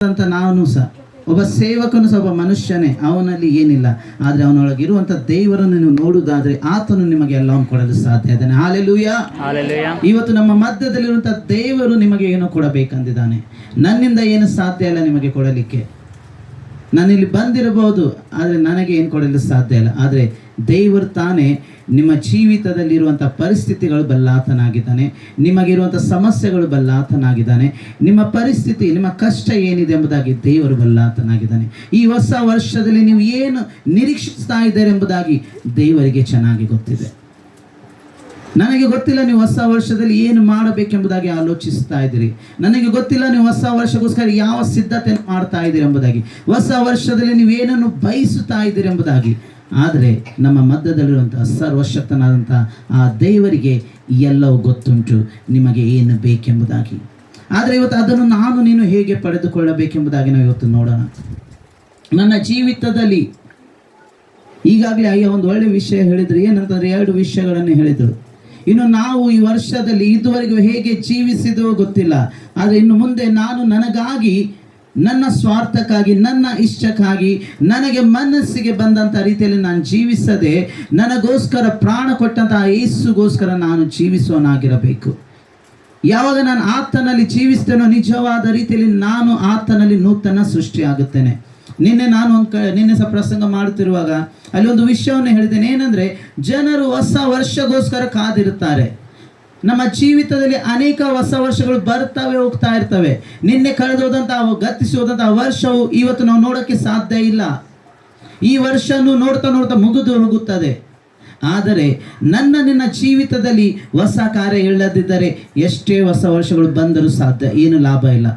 ಅಂತ ನಾನು ಸಹ ಒಬ್ಬ ಸೇವಕನು ಸಹ ಒಬ್ಬ ಮನುಷ್ಯನೇ, ಅವನಲ್ಲಿ ಏನಿಲ್ಲ. ಆದರೆ ಅವನೊಳಗಿರುವಂಥ ದೇವರನ್ನು ನೀವು ನೋಡುವುದಾದರೆ ಆತನು ನಿಮಗೆ ಎಲ್ಲವನ್ನು ಕೊಡಲು ಸಾಧ್ಯ ಇದ್ದಾನೆ. ಹಾಲೆಲೂಯಾ. ಇವತ್ತು ನಮ್ಮ ಮಧ್ಯದಲ್ಲಿರುವಂಥ ದೇವರು ನಿಮಗೆ ಏನೋ ಕೊಡಬೇಕಂದಿದ್ದಾನೆ. ನನ್ನಿಂದ ಏನು ಸಾಧ್ಯ ಇಲ್ಲ ನಿಮಗೆ ಕೊಡಲಿಕ್ಕೆ. ನಾನಿಲ್ಲಿ ಬಂದಿರಬಹುದು, ಆದರೆ ನನಗೆ ಏನು ಕೊಡಲು ಸಾಧ್ಯ ಇಲ್ಲ. ಆದರೆ ದೇವರು ತಾನೇ ನಿಮ್ಮ ಜೀವಿತದಲ್ಲಿರುವಂಥ ಪರಿಸ್ಥಿತಿಗಳು ಬಲ್ಲಾತನಾಗಿದ್ದಾನೆ. ನಿಮಗಿರುವಂಥ ಸಮಸ್ಯೆಗಳು ಬಲ್ಲಾತನಾಗಿದ್ದಾನೆ. ನಿಮ್ಮ ಪರಿಸ್ಥಿತಿ, ನಿಮ್ಮ ಕಷ್ಟ ಏನಿದೆ ಎಂಬುದಾಗಿ ದೇವರು ಬಲ್ಲಾತನಾಗಿದ್ದಾನೆ. ಈ ಹೊಸ ವರ್ಷದಲ್ಲಿ ನೀವು ಏನು ನಿರೀಕ್ಷಿಸ್ತಾ ಇದ್ದೀರಿ ಎಂಬುದಾಗಿ ದೇವರಿಗೆ ಚೆನ್ನಾಗಿ ಗೊತ್ತಿದೆ. ನನಗೆ ಗೊತ್ತಿಲ್ಲ ನೀವು ಹೊಸ ವರ್ಷದಲ್ಲಿ ಏನು ಮಾಡಬೇಕೆಂಬುದಾಗಿ ಆಲೋಚಿಸ್ತಾ ಇದ್ದೀರಿ. ನನಗೆ ಗೊತ್ತಿಲ್ಲ ನೀವು ಹೊಸ ವರ್ಷಕ್ಕೋಸ್ಕರ ಯಾವ ಸಿದ್ಧತೆ ಮಾಡ್ತಾ ಇದ್ದೀರಿ ಎಂಬುದಾಗಿ, ಹೊಸ ವರ್ಷದಲ್ಲಿ ನೀವು ಏನನ್ನು ಬಯಸುತ್ತಾ ಇದ್ದೀರಿ ಎಂಬುದಾಗಿ. ಆದರೆ ನಮ್ಮ ಮಧ್ಯದಲ್ಲಿರುವಂಥ ಸರ್ವಶಕ್ತನಾದಂಥ ಆ ದೇವರಿಗೆ ಎಲ್ಲವೂ ಗೊತ್ತುಂಟು, ನಿಮಗೆ ಏನು ಬೇಕೆಂಬುದಾಗಿ. ಆದರೆ ಇವತ್ತು ಅದನ್ನು ನಾನು ನೀನು ಹೇಗೆ ಪಡೆದುಕೊಳ್ಳಬೇಕೆಂಬುದಾಗಿ ನಾವು ಇವತ್ತು ನೋಡೋಣ. ನನ್ನ ಜೀವಿತದಲ್ಲಿ ಈಗಾಗಲೇ ಒಂದು ಒಳ್ಳೆಯ ವಿಷಯ ಹೇಳಿದ್ರು. ಏನಂತಂದರೆ 2 ವಿಷಯಗಳನ್ನು ಹೇಳಿದರು. ಇನ್ನು ನಾವು ಈ ವರ್ಷದಲ್ಲಿ ಇದುವರೆಗೂ ಹೇಗೆ ಜೀವಿಸಿದವೋ ಗೊತ್ತಿಲ್ಲ. ಆದರೆ ಇನ್ನು ಮುಂದೆ ನಾನು ನನಗಾಗಿ, ನನ್ನ ಸ್ವಾರ್ಥಕ್ಕಾಗಿ, ನನ್ನ ಇಷ್ಟಕ್ಕಾಗಿ, ನನಗೆ ಮನಸ್ಸಿಗೆ ಬಂದಂಥ ರೀತಿಯಲ್ಲಿ ನಾನು ಜೀವಿಸದೆ ನನಗೋಸ್ಕರ ಪ್ರಾಣ ಕೊಟ್ಟಂತಹ ಯೇಸುಗೋಸ್ಕರ ನಾನು ಜೀವಿಸುವನಾಗಿರಬೇಕು. ಯಾವಾಗ ನಾನು ಆತನಲ್ಲಿ ಜೀವಿಸ್ತೇನೋ ನಿಜವಾದ ರೀತಿಯಲ್ಲಿ ನಾನು ಆತನಲ್ಲಿ ನೂತನ ಸೃಷ್ಟಿಯಾಗುತ್ತೇನೆ. ನಿನ್ನೆ ಸಹ ಪ್ರಸಂಗ ಮಾಡುತ್ತಿರುವಾಗ ಅಲ್ಲಿ ಒಂದು ವಿಷಯವನ್ನು ಹೇಳಿದ್ದೇನೆ. ಏನಂದರೆ, ಜನರು ಹೊಸ ವರ್ಷಗೋಸ್ಕರ ಕಾದಿರುತ್ತಾರೆ. ನಮ್ಮ ಜೀವಿತದಲ್ಲಿ ಅನೇಕ ಹೊಸ ವರ್ಷಗಳು ಬರ್ತವೆ, ಹೋಗ್ತಾ ಇರ್ತವೆ. ನಿನ್ನೆ ಕಳೆದೋದಂಥ, ಗತಿಸಿ ಹೋದಂಥ ವರ್ಷವು ಇವತ್ತು ನಾವು ನೋಡೋಕ್ಕೆ ಸಾಧ್ಯ ಇಲ್ಲ. ಈ ವರ್ಷನೂ ನೋಡ್ತಾ ನೋಡ್ತಾ ಮುಗಿದು ಹೋಗುತ್ತದೆ. ಆದರೆ ನಿನ್ನ ಜೀವಿತದಲ್ಲಿ ಹೊಸ ಕಾರ್ಯ ಇಲ್ಲದಿದ್ದರೆ ಎಷ್ಟೇ ಹೊಸ ವರ್ಷಗಳು ಬಂದರೂ ಸಾಧ್ಯ ಏನು ಲಾಭ ಇಲ್ಲ.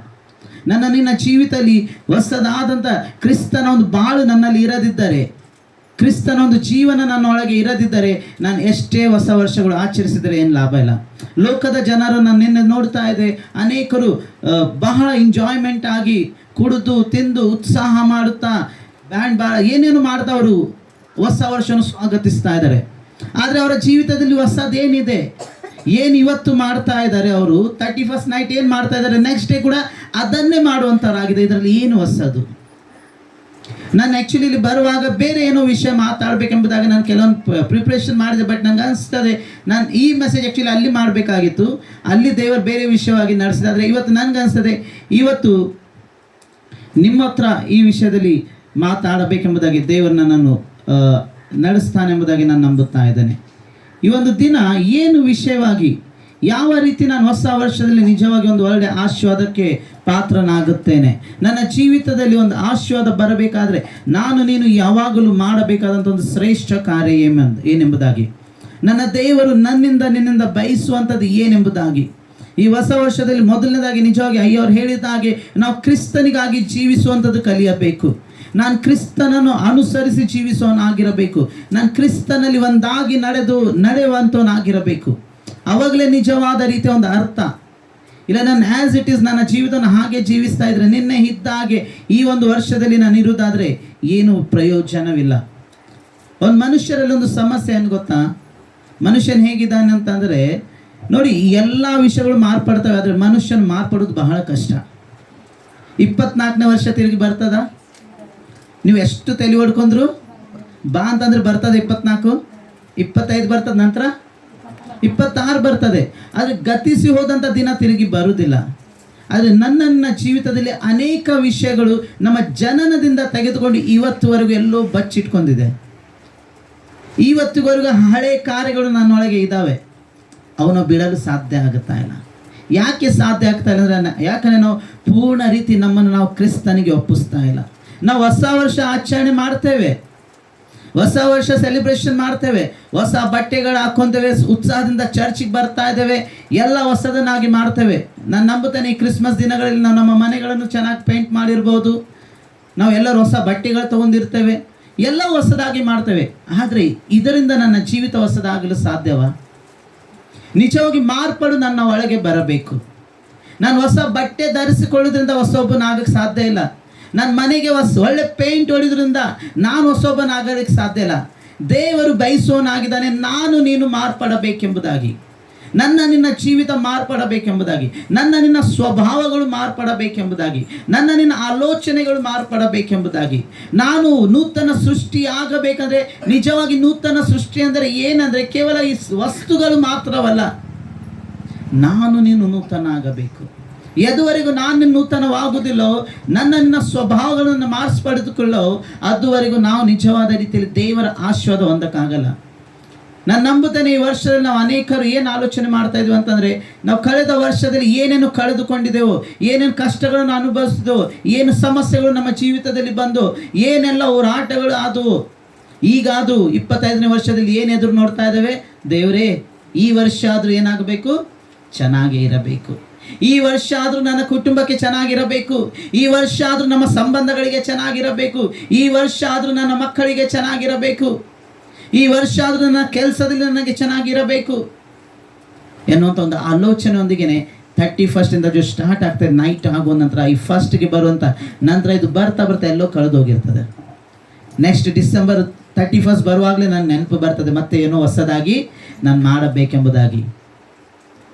ನಿನ್ನ ಜೀವಿತದಲ್ಲಿ ಹೊಸದಾದಂಥ ಕ್ರಿಸ್ತನ ಒಂದು ಬಾಳು ನನ್ನಲ್ಲಿ ಇರದಿದ್ದರೆ, ಕ್ರಿಸ್ತನ ಒಂದು ಜೀವನ ನನ್ನ ಒಳಗೆ ಇರದಿದ್ದರೆ, ನಾನು ಎಷ್ಟೇ ಹೊಸ ವರ್ಷಗಳು ಆಚರಿಸಿದರೆ ಏನು ಲಾಭ ಇಲ್ಲ. ಲೋಕದ ಜನರು ನಾನು ನಿನ್ನೆ ನೋಡ್ತಾ ಇದ್ದೆ, ಅನೇಕರು ಬಹಳ ಎಂಜಾಯ್ಮೆಂಟ್ ಆಗಿ ಕುಡಿದು ತಿಂದು ಉತ್ಸಾಹ ಮಾಡುತ್ತಾ ಬ್ಯಾಂಡ್ ಏನೇನು ಮಾಡ್ತಾ ಅವರು ಹೊಸ ವರ್ಷವನ್ನು ಸ್ವಾಗತಿಸ್ತಾ ಇದ್ದಾರೆ. ಆದರೆ ಅವರ ಜೀವಿತದಲ್ಲಿ ಹೊಸದೇನಿದೆ, ಏನು ಇವತ್ತು ಮಾಡ್ತಾ ಇದ್ದಾರೆ ಅವರು 31st ನೈಟ್ ಏನು ಮಾಡ್ತಾ ಇದ್ದಾರೆ, ನೆಕ್ಸ್ಟ್ ಡೇ ಕೂಡ ಅದನ್ನೇ ಮಾಡುವಂಥವ್ರಾಗಿದೆ. ಇದರಲ್ಲಿ ಏನು ಹೊಸದು? ನಾನು ಆ್ಯಕ್ಚುಲಿ ಇಲ್ಲಿ ಬರುವಾಗ ಬೇರೆ ಏನೋ ವಿಷಯ ಮಾತಾಡಬೇಕೆಂಬುದಾಗಿ ನಾನು ಕೆಲವೊಂದು ಪ್ರಿಪ್ರೇಷನ್ ಮಾಡಿದೆ. ಬಟ್ ನನಗೆ ಅನಿಸ್ತದೆ ನಾನು ಈ ಮೆಸೇಜ್ ಆ್ಯಕ್ಚುಲಿ ಅಲ್ಲಿ ಮಾಡಬೇಕಾಗಿತ್ತು, ಅಲ್ಲಿ ದೇವರು ಬೇರೆ ವಿಷಯವಾಗಿ ನಡೆಸಿದೆ. ಆದರೆ ಇವತ್ತು ನನಗೆ ಅನಿಸ್ತದೆ ಇವತ್ತು ನಿಮ್ಮ ಹತ್ರ ಈ ವಿಷಯದಲ್ಲಿ ಮಾತಾಡಬೇಕೆಂಬುದಾಗಿ ದೇವರು ನನ್ನನ್ನು ನಡೆಸ್ತಾನೆ ಎಂಬುದಾಗಿ ನಾನು ನಂಬುತ್ತಾ ಇದ್ದೇನೆ. ಈ ಒಂದು ದಿನ ಏನು ವಿಷಯವಾಗಿ, ಯಾವ ರೀತಿ ನಾನು ಹೊಸ ವರ್ಷದಲ್ಲಿ ನಿಜವಾಗಿ ಒಂದು ಒಳ್ಳೆಯ ಆಶೀರ್ವಾದಕ್ಕೆ ಪಾತ್ರನಾಗುತ್ತೇನೆ. ನನ್ನ ಜೀವಿತದಲ್ಲಿ ಒಂದು ಆಶೀರ್ವಾದ ಬರಬೇಕಾದ್ರೆ ನಾನು ನೀನು ಯಾವಾಗಲೂ ಮಾಡಬೇಕಾದಂಥ ಒಂದು ಶ್ರೇಷ್ಠ ಕಾರ್ಯ ಏನೆಂಬುದಾಗಿ, ನನ್ನ ದೇವರು ನಿನ್ನಿಂದ ಬಯಸುವಂಥದ್ದು ಏನೆಂಬುದಾಗಿ. ಈ ಹೊಸ ವರ್ಷದಲ್ಲಿ ಮೊದಲನೇದಾಗಿ ನಿಜವಾಗಿ ಅಯ್ಯವ್ರು ಹೇಳಿದ ಹಾಗೆ ನಾವು ಕ್ರಿಸ್ತನಿಗಾಗಿ ಜೀವಿಸುವಂಥದ್ದು ಕಲಿಯಬೇಕು. ನಾನು ಕ್ರಿಸ್ತನನ್ನು ಅನುಸರಿಸಿ ಜೀವಿಸುವವನಾಗಿರಬೇಕು. ನಾನು ಕ್ರಿಸ್ತನಲ್ಲಿ ಒಂದಾಗಿ ನಡೆಯುವಂಥವನಾಗಿರಬೇಕು. ಅವಾಗಲೇ ನಿಜವಾದ ರೀತಿಯ ಒಂದು ಅರ್ಥ. ಇಲ್ಲ ನಾನು ಆ್ಯಸ್ ಇಟ್ ಈಸ್ ನನ್ನ ಜೀವಿತವನ್ನು ಹಾಗೆ ಜೀವಿಸ್ತಾ ಇದ್ರೆ, ನಿನ್ನೆ ಇದ್ದ ಹಾಗೆ ಈ ಒಂದು ವರ್ಷದಲ್ಲಿ ನಾನು ಇರುವುದಾದರೆ ಏನು ಪ್ರಯೋಜನವಿಲ್ಲ. ಒಂದು ಮನುಷ್ಯರಲ್ಲಿ ಒಂದು ಸಮಸ್ಯೆ ಏನು ಗೊತ್ತಾ? ಮನುಷ್ಯನ ಹೇಗಿದ್ದಾನೆ ಅಂತಂದರೆ ನೋಡಿ, ಎಲ್ಲ ವಿಷಯಗಳು ಮಾರ್ಪಡ್ತವೆ, ಆದರೆ ಮನುಷ್ಯನ ಮಾರ್ಪಡೋದು ಬಹಳ ಕಷ್ಟ. 24ನೇ ವರ್ಷ ತಿರುಗಿ ಬರ್ತದ? ನೀವು ಎಷ್ಟು ತಲೆ ಹೊಡ್ಕೊಂಡ್ರು ಬಾ ಅಂತಂದ್ರೆ ಬರ್ತದೆ 24, 25 ಬರ್ತದೆ, ನಂತರ 26 ಬರ್ತದೆ. ಆದರೆ ಗತಿಸಿ ಹೋದಂಥ ದಿನ ತಿರುಗಿ ಬರುವುದಿಲ್ಲ. ಆದರೆ ನನ್ನ ಜೀವಿತದಲ್ಲಿ ಅನೇಕ ವಿಷಯಗಳು ನಮ್ಮ ಜನನದಿಂದ ತೆಗೆದುಕೊಂಡು ಇವತ್ತುವರೆಗೂ ಎಲ್ಲೋ ಬಚ್ಚಿಟ್ಕೊಂಡಿದೆ. ಇವತ್ತಿವರೆಗೂ ಹಳೆ ಕಾರ್ಯಗಳು ನನ್ನೊಳಗೆ ಇದ್ದಾವೆ, ಅವನು ಬಿಡಲು ಸಾಧ್ಯ ಆಗುತ್ತಾ ಇಲ್ಲ. ಯಾಕೆ ಸಾಧ್ಯ ಆಗ್ತಾ ಇಲ್ಲ ಅಂದರೆ, ಯಾಕಂದರೆ ನಾವು ಪೂರ್ಣ ರೀತಿ ನಮ್ಮನ್ನು ನಾವು ಕ್ರಿಸ್ತನಿಗೆ ಒಪ್ಪಿಸ್ತಾ ಇಲ್ಲ. ನಾವು ಹೊಸ ವರ್ಷ ಆಚರಣೆ ಮಾಡ್ತೇವೆ, ಹೊಸ ವರ್ಷ ಸೆಲೆಬ್ರೇಷನ್ ಮಾಡ್ತೇವೆ, ಹೊಸ ಬಟ್ಟೆಗಳು ಹಾಕ್ಕೊತೇವೆ, ಉತ್ಸಾಹದಿಂದ ಚರ್ಚಿಗೆ ಬರ್ತಾ ಇದ್ದೇವೆ, ಎಲ್ಲ ಹೊಸದನ್ನಾಗಿ ಮಾಡ್ತೇವೆ. ನಾನು ನಂಬುತ್ತೇನೆ ಈ ಕ್ರಿಸ್ಮಸ್ ದಿನಗಳಲ್ಲಿ ನಾವು ನಮ್ಮ ಮನೆಗಳನ್ನು ಚೆನ್ನಾಗಿ ಪೇಂಟ್ ಮಾಡಿರ್ಬೋದು, ನಾವು ಎಲ್ಲರೂ ಹೊಸ ಬಟ್ಟೆಗಳು ತೊಗೊಂಡಿರ್ತೇವೆ, ಎಲ್ಲ ಹೊಸದಾಗಿ ಮಾಡ್ತೇವೆ. ಆದರೆ ಇದರಿಂದ ನನ್ನ ಜೀವಿತ ಹೊಸದಾಗಲು ಸಾಧ್ಯವಾ? ನಿಜವಾಗಿ ಮಾರ್ಪಾಡು ನನ್ನ ಒಳಗೆ ಬರಬೇಕು. ನಾನು ಹೊಸ ಬಟ್ಟೆ ಧರಿಸಿಕೊಳ್ಳೋದ್ರಿಂದ ಹೊಸೊಬ್ಬನಾಗಕ್ಕೆ ಸಾಧ್ಯ ಇಲ್ಲ. ನನ್ನ ಮನೆಗೆ ಒಳ್ಳೆ ಪೇಂಟ್ ಹೊಡಿದ್ರಿಂದ ನಾನು ಹೊಸೊಬ್ಬನಾಗೋದಕ್ಕೆ ಸಾಧ್ಯ ಇಲ್ಲ. ದೇವರು ಬಯಸೋನಾಗಿದ್ದಾನೆ ನಾನು ನೀನು ಮಾರ್ಪಡಬೇಕೆಂಬುದಾಗಿ. ನನ್ನ ನಿನ್ನ ಜೀವಿತ ಮಾರ್ಪಡಬೇಕೆಂಬುದಾಗಿ, ನನ್ನ ನಿನ್ನ ಸ್ವಭಾವಗಳು ಮಾರ್ಪಡಬೇಕೆಂಬುದಾಗಿ, ನನ್ನ ನಿನ್ನ ಆಲೋಚನೆಗಳು ಮಾರ್ಪಡಬೇಕೆಂಬುದಾಗಿ. ನಾನು ನೂತನ ಸೃಷ್ಟಿ ಆಗಬೇಕಂದ್ರೆ, ನಿಜವಾಗಿ ನೂತನ ಸೃಷ್ಟಿ ಅಂದರೆ ಏನಂದ್ರೆ ಕೇವಲ ಈ ವಸ್ತುಗಳು ಮಾತ್ರವಲ್ಲ, ನಾನು ನೀನು ನೂತನ ಆಗಬೇಕು. ಎದುವರೆಗೂ ನಾನು ನೂತನವಾಗುವುದಿಲ್ಲೋ, ನನ್ನ ಸ್ವಭಾವಗಳನ್ನು ಮಾರ್ಪಡೆದುಕೊಳ್ಳೋ, ಅದುವರೆಗೂ ನಾವು ನಿಜವಾದ ರೀತಿಯಲ್ಲಿ ದೇವರ ಆಶೀರ್ವಾದ ಹೊಂದಕ್ಕಾಗಲ್ಲ. ನಾನು ನಂಬುತ್ತೇನೆ, ಈ ವರ್ಷದಲ್ಲಿ ನಾವು ಅನೇಕರು ಏನು ಆಲೋಚನೆ ಮಾಡ್ತಾ ಇದ್ವಿ ಅಂತಂದರೆ, ನಾವು ಕಳೆದ ವರ್ಷದಲ್ಲಿ ಏನೇನು ಕಳೆದುಕೊಂಡಿದ್ದೆವು, ಏನೇನು ಕಷ್ಟಗಳನ್ನು ಅನುಭವಿಸಿದೆವು, ಏನು ಸಮಸ್ಯೆಗಳು ನಮ್ಮ ಜೀವಿತದಲ್ಲಿ ಬಂದು, ಏನೆಲ್ಲ ಹೋರಾಟಗಳು ಆದವು. ಈಗ ಅದು 25ನೇ ವರ್ಷದಲ್ಲಿ ಏನು ಎದುರು ನೋಡ್ತಾ ಇದ್ದೇವೆ, ದೇವರೇ ಈ ವರ್ಷ ಆದರೂ ಏನಾಗಬೇಕು, ಚೆನ್ನಾಗೇ ಇರಬೇಕು. ಈ ವರ್ಷ ಆದರೂ ನನ್ನ ಕುಟುಂಬಕ್ಕೆ ಚೆನ್ನಾಗಿರಬೇಕು. ಈ ವರ್ಷ ಆದರೂ ನಮ್ಮ ಸಂಬಂಧಗಳಿಗೆ ಚೆನ್ನಾಗಿರಬೇಕು. ಈ ವರ್ಷ ಆದರೂ ನನ್ನ ಮಕ್ಕಳಿಗೆ ಚೆನ್ನಾಗಿರಬೇಕು. ಈ ವರ್ಷ ಆದರೂ ನನ್ನ ಕೆಲಸದಲ್ಲಿ ನನಗೆ ಚೆನ್ನಾಗಿರಬೇಕು ಎನ್ನುವಂಥ ಒಂದು ಆಲೋಚನೆಯೊಂದಿಗೆ 31st ಸ್ಟಾರ್ಟ್ ಆಗ್ತದೆ. ನೈಟ್ ಆಗುವ ನಂತರ ಈ ಫಸ್ಟ್ಗೆ ಬರುವಂಥ ನಂತರ ಇದು ಬರ್ತಾ ಎಲ್ಲೋ ಕಳೆದೋಗಿರ್ತದೆ. ನೆಕ್ಸ್ಟ್ ಡಿಸೆಂಬರ್ 31 ಬರುವಾಗಲೇ ನನ್ನ ನೆನಪು ಬರ್ತದೆ, ಮತ್ತೆ ಏನೋ ಹೊಸದಾಗಿ ನಾನು ಮಾಡಬೇಕೆಂಬುದಾಗಿ.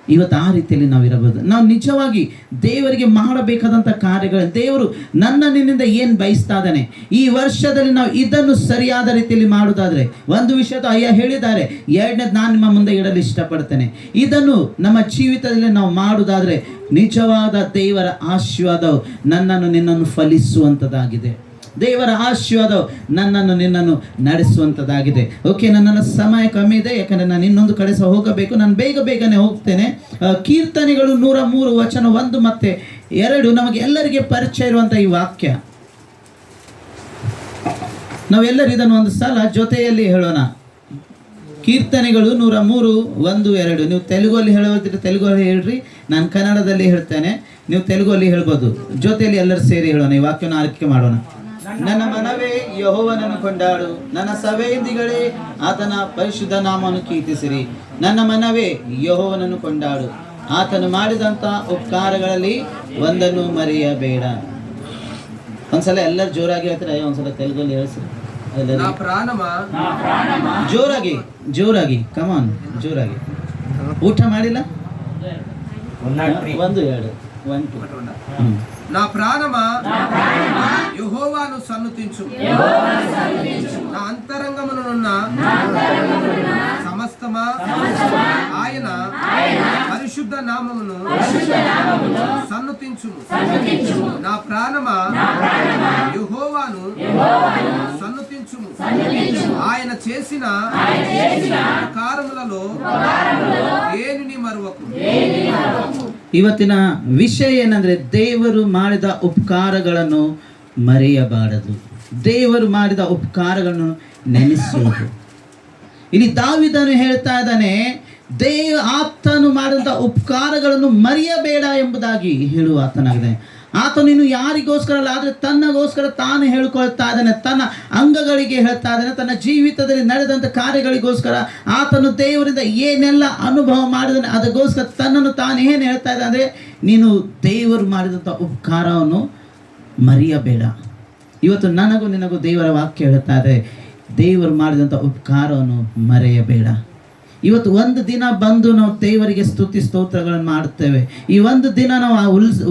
ಇವತ್ತು ಆ ರೀತಿಯಲ್ಲಿ ನಾವು ಇರಬಹುದು. ನಾವು ನಿಜವಾಗಿ ದೇವರಿಗೆ ಮಾಡಬೇಕಾದಂಥ ಕಾರ್ಯಗಳು, ದೇವರು ನಿನ್ನಿಂದ ಏನು ಬಯಸ್ತಾ ಇದ್ದಾನೆ, ಈ ವರ್ಷದಲ್ಲಿ ನಾವು ಇದನ್ನು ಸರಿಯಾದ ರೀತಿಯಲ್ಲಿ ಮಾಡುವುದಾದರೆ, ಒಂದು ವಿಷಯದ ಅಯ್ಯ ಹೇಳಿದ್ದಾರೆ, ಎರಡನೇದು ನಾನು ನಿಮ್ಮ ಮುಂದೆ ಇಡಲು ಇಷ್ಟಪಡ್ತೇನೆ. ಇದನ್ನು ನಮ್ಮ ಜೀವಿತದಲ್ಲಿ ನಾವು ಮಾಡುವುದಾದರೆ ನಿಜವಾದ ದೇವರ ಆಶೀರ್ವಾದವು ನಿನ್ನನ್ನು ಫಲಿಸುವಂಥದ್ದಾಗಿದೆ. ದೇವರ ಆಶೀರ್ವಾದವು ನಿನ್ನನ್ನು ನಡೆಸುವಂಥದ್ದಾಗಿದೆ. ಓಕೆ, ನನ್ನ ಸಮಯ ಕಮ್ಮಿ ಇದೆ, ಯಾಕಂದರೆ ನಾನು ಇನ್ನೊಂದು ಕಡೆ ಸಹ ಹೋಗಬೇಕು. ನಾನು ಬೇಗನೆ ಹೋಗ್ತೇನೆ. ಕೀರ್ತನೆಗಳು 103 ವಚನ 1 ಮತ್ತು 2 ನಮಗೆ ಎಲ್ಲರಿಗೆ ಪರಿಚಯ ಇರುವಂಥ ಈ ವಾಕ್ಯ. ನಾವೆಲ್ಲರೂ ಇದನ್ನು ಒಂದು ಸಲ ಜೊತೆಯಲ್ಲಿ ಹೇಳೋಣ. ಕೀರ್ತನೆಗಳು 103 1 2. ನೀವು ತೆಲುಗಲ್ಲಿ ಹೇಳೋದಿದ್ರೆ ತೆಲುಗಲ್ಲಿ ಹೇಳ್ರಿ, ನಾನು ಕನ್ನಡದಲ್ಲಿ ಹೇಳ್ತೇನೆ, ನೀವು ತೆಲುಗಲ್ಲಿ ಹೇಳ್ಬೋದು. ಜೊತೆಯಲ್ಲಿ ಎಲ್ಲರೂ ಸೇರಿ ಹೇಳೋಣ, ಈ ವಾಕ್ಯವನ್ನು ಆರೈಕೆ ಮಾಡೋಣ. ನನ್ನ ಮನವೇ ಯೆಹೋವನನ್ನು ಕೊಂಡಾಡು, ನನ್ನ ಸವೆಯಿಂದಿಗಳೇ ಆತನ ಪರಿಶುದ್ಧ ನಾಮವನ್ನು ಕೀರ್ತಿಸಿರಿ. ನನ್ನ ಮನವೇ ಯೆಹೋವನನ್ನು ಕೊಂಡಾಡು, ಆತನು ಮಾಡಿದಂಥ ಉಪಕಾರಗಳಲ್ಲಿ ಒಂದನ್ನು ಮರೆಯಬೇಡ. ಒಂದ್ಸಲ ಎಲ್ಲರೂ ಜೋರಾಗಿ ಹೇಳ್ತಾರೆ, ಒಂದ್ಸಲ ತೆಲುಗಲ್ಲಿ ಹೇಳಿಸ್ರಿ. ಜೋರಾಗಿ ಕಮಾನ್, ಜೋರಾಗಿ. ಊಟ ಮಾಡಿಲ್ಲ? 1 2 1 2. నా ప్రాణమా యెహోవాను సన్నుతించు, నా అంతరంగమునున్న సమస్తమా ఆయన పరిశుద్ధ నామమును సన్నుతించుము. నా ప్రాణమా యెహోవాను సన్నుతించుము, ఆయన చేసిన కార్యములలో దేనిని మరువకు. ಇವತ್ತಿನ ವಿಷಯ ಏನಂದ್ರೆ, ದೇವರು ಮಾಡಿದ ಉಪಕಾರಗಳನ್ನು ಮರೆಯಬಾರದು. ದೇವರು ಮಾಡಿದ ಉಪಕಾರಗಳನ್ನು ನೆನೆಸುವುದು. ಇಲ್ಲಿ ದಾವಿದನು ಹೇಳ್ತಾ ಇದ್ದಾನೆ, ಆತನು ಮಾಡಿದಂಥ ಉಪಕಾರಗಳನ್ನು ಮರೆಯಬೇಡ ಎಂಬುದಾಗಿ ಹೇಳುವ ಆತನಾಗಿದೆ. ಆತನು ಇನ್ನು ಯಾರಿಗೋಸ್ಕರ ಅಲ್ಲ, ಆದರೆ ತನ್ನಗೋಸ್ಕರ ತಾನು ಹೇಳ್ಕೊಳ್ತಾ ಇದ್ದಾನೆ, ತನ್ನ ಅಂಗಗಳಿಗೆ ಹೇಳ್ತಾ ಇದ್ದಾನೆ, ತನ್ನ ಜೀವಿತದಲ್ಲಿ ನಡೆದಂಥ ಕಾರ್ಯಗಳಿಗೋಸ್ಕರ ಆತನು ದೇವರಿಂದ ಏನೆಲ್ಲ ಅನುಭವ ಮಾಡಿದಾನೆ ಅದಕ್ಕೋಸ್ಕರ ತನ್ನನ್ನು ತಾನು ಏನು ಹೇಳ್ತಾ ಇದ್ದ ಅಂದರೆ, ನೀನು ದೇವರು ಮಾಡಿದಂಥ ಉಪಕಾರವನ್ನು ಮರೆಯಬೇಡ. ಇವತ್ತು ನನಗೂ ನಿನಗೂ ದೇವರ ವಾಕ್ಯ ಹೇಳ್ತಾ ಇದೆ, ದೇವರು ಮಾಡಿದಂಥ ಉಪಕಾರವನ್ನು ಮರೆಯಬೇಡ. ಇವತ್ತು ಒಂದು ದಿನ ಬಂದು ನಾವು ದೇವರಿಗೆ ಸ್ತುತಿ ಸ್ತೋತ್ರಗಳನ್ನು ಮಾಡುತ್ತೇವೆ. ಈ ಒಂದು ದಿನ ನಾವು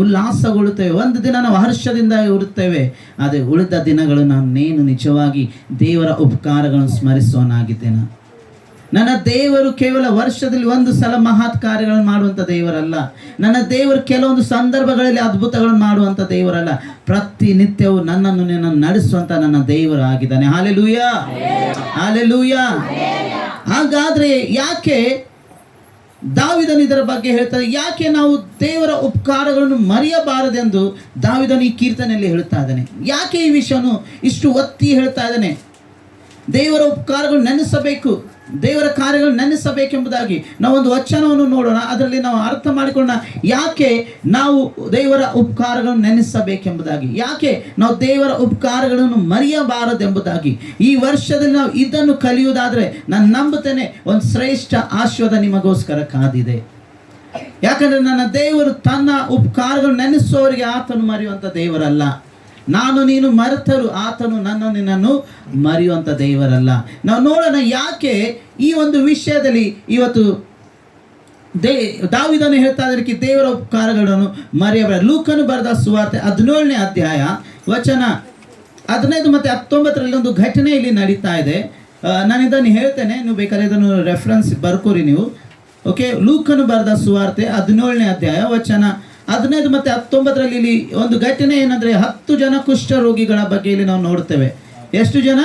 ಉಲ್ಲಾಸಗೊಳ್ಳುತ್ತೇವೆ, ಒಂದು ದಿನ ನಾವು ಹರ್ಷದಿಂದ ಇರುತ್ತೇವೆ. ಆದರೆ ಉಳಿದ ದಿನಗಳು ನಾನೇನು ನಿಜವಾಗಿ ದೇವರ ಉಪಕಾರಗಳನ್ನು ಸ್ಮರಿಸುವನಾಗಿದ್ದೇನೆ. ನನ್ನ ದೇವರು ಕೇವಲ ವರ್ಷದಲ್ಲಿ ಒಂದು ಸಲ ಮಹತ್ ಕಾರ್ಯಗಳನ್ನು ಮಾಡುವಂಥ ದೇವರಲ್ಲ. ನನ್ನ ದೇವರು ಕೆಲವೊಂದು ಸಂದರ್ಭಗಳಲ್ಲಿ ಅದ್ಭುತಗಳನ್ನು ಮಾಡುವಂಥ ದೇವರಲ್ಲ. ಪ್ರತಿನಿತ್ಯವೂ ನಿನ್ನನ್ನು ನಡೆಸುವಂಥ ನನ್ನ ದೇವರು ಆಗಿದ್ದಾನೆ. Hallelujah, hallelujah. ಹಾಗಾದ್ರೆ ಯಾಕೆ ದಾವಿದನು ಇದರ ಬಗ್ಗೆ ಹೇಳ್ತಾರೆ, ಯಾಕೆ ನಾವು ದೇವರ ಉಪಕಾರಗಳನ್ನು ಮರೆಯಬಾರದೆಂದು ದಾವಿದನು ಈ ಕೀರ್ತನೆಯಲ್ಲಿ ಹೇಳ್ತಾ ಇದ್ದಾನೆ? ಯಾಕೆ ಈ ವಿಷಯವನ್ನು ಇಷ್ಟು ಒತ್ತಿ ಹೇಳ್ತಾ ಇದ್ದಾನೆ? ದೇವರ ಉಪಕಾರಗಳು ನೆನೆಸಬೇಕು, ದೇವರ ಕಾರ್ಯಗಳು ನೆನೆಸಬೇಕೆಂಬುದಾಗಿ ನಾವೊಂದು ವಚನವನ್ನು ನೋಡೋಣ, ಅದರಲ್ಲಿ ನಾವು ಅರ್ಥ ಮಾಡಿಕೊಳ್ಳೋಣ. ಯಾಕೆ ನಾವು ದೇವರ ಉಪಕಾರಗಳನ್ನು ನೆನೆಸಬೇಕೆಂಬುದಾಗಿ, ಯಾಕೆ ನಾವು ದೇವರ ಉಪಕಾರಗಳನ್ನು ಮರೆಯಬಾರದೆಂಬುದಾಗಿ. ಈ ವರ್ಷದಲ್ಲಿ ನಾವು ಇದನ್ನು ಕಲಿಯುವುದಾದರೆ ನಾನು ನಂಬುತ್ತೇನೆ, ಒಂದು ಶ್ರೇಷ್ಠ ಆಶೀರ್ವಾದ ನಿಮಗೋಸ್ಕರ ಕಾದಿದೆ. ಯಾಕಂದರೆ ನನ್ನ ದೇವರು ತನ್ನ ಉಪಕಾರಗಳು ನೆನೆಸುವವರಿಗೆ ಆತನು ಮರೆಯುವಂಥ ದೇವರಲ್ಲ. ನಾನು ನೀನು ಮರೆತರು ಆತನು ನಿನ್ನನ್ನು ಮರೆಯುವಂಥ ದೇವರಲ್ಲ. ನಾವು ನೋಡೋಣ ಯಾಕೆ ಈ ಒಂದು ವಿಷಯದಲ್ಲಿ ಇವತ್ತು ದಾವಿದನು ಹೇಳ್ತಾ ಇದ್ದಕ್ಕೆ ದೇವರ ಉಪಕಾರಗಳನ್ನು ಮರೆಯಬೇಡ. ಲೂಕನು ಬರೆದ ಸುವಾರ್ತೆ 17ನೇ ಅಧ್ಯಾಯ ವಚನ 15 ಮತ್ತು 19ರಲ್ಲಿ ಒಂದು ಘಟನೆ ಇಲ್ಲಿ ನಡೀತಾ ಇದೆ. ನಾನು ಇದನ್ನು ಹೇಳ್ತೇನೆ, ನೀವು ಬೇಕಾದ್ರೆ ಇದನ್ನು ರೆಫರೆನ್ಸ್ ಬರ್ಕೋರಿ ನೀವು. ಓಕೆ, ಲೂಕನು ಬರೆದ ಸುವಾರ್ತೆ 17ನೇ ಅಧ್ಯಾಯ ವಚನ 15 ಮತ್ತು 19ರಲ್ಲಿ ಇಲ್ಲಿ ಒಂದು ಘಟನೆ ಏನಂದ್ರೆ 10 ಜನ ಕುಷ್ಠರೋಗಿಗಳ ಬಗ್ಗೆ ಇಲ್ಲಿ ನಾವು ನೋಡ್ತೇವೆ. ಎಷ್ಟು ಜನ?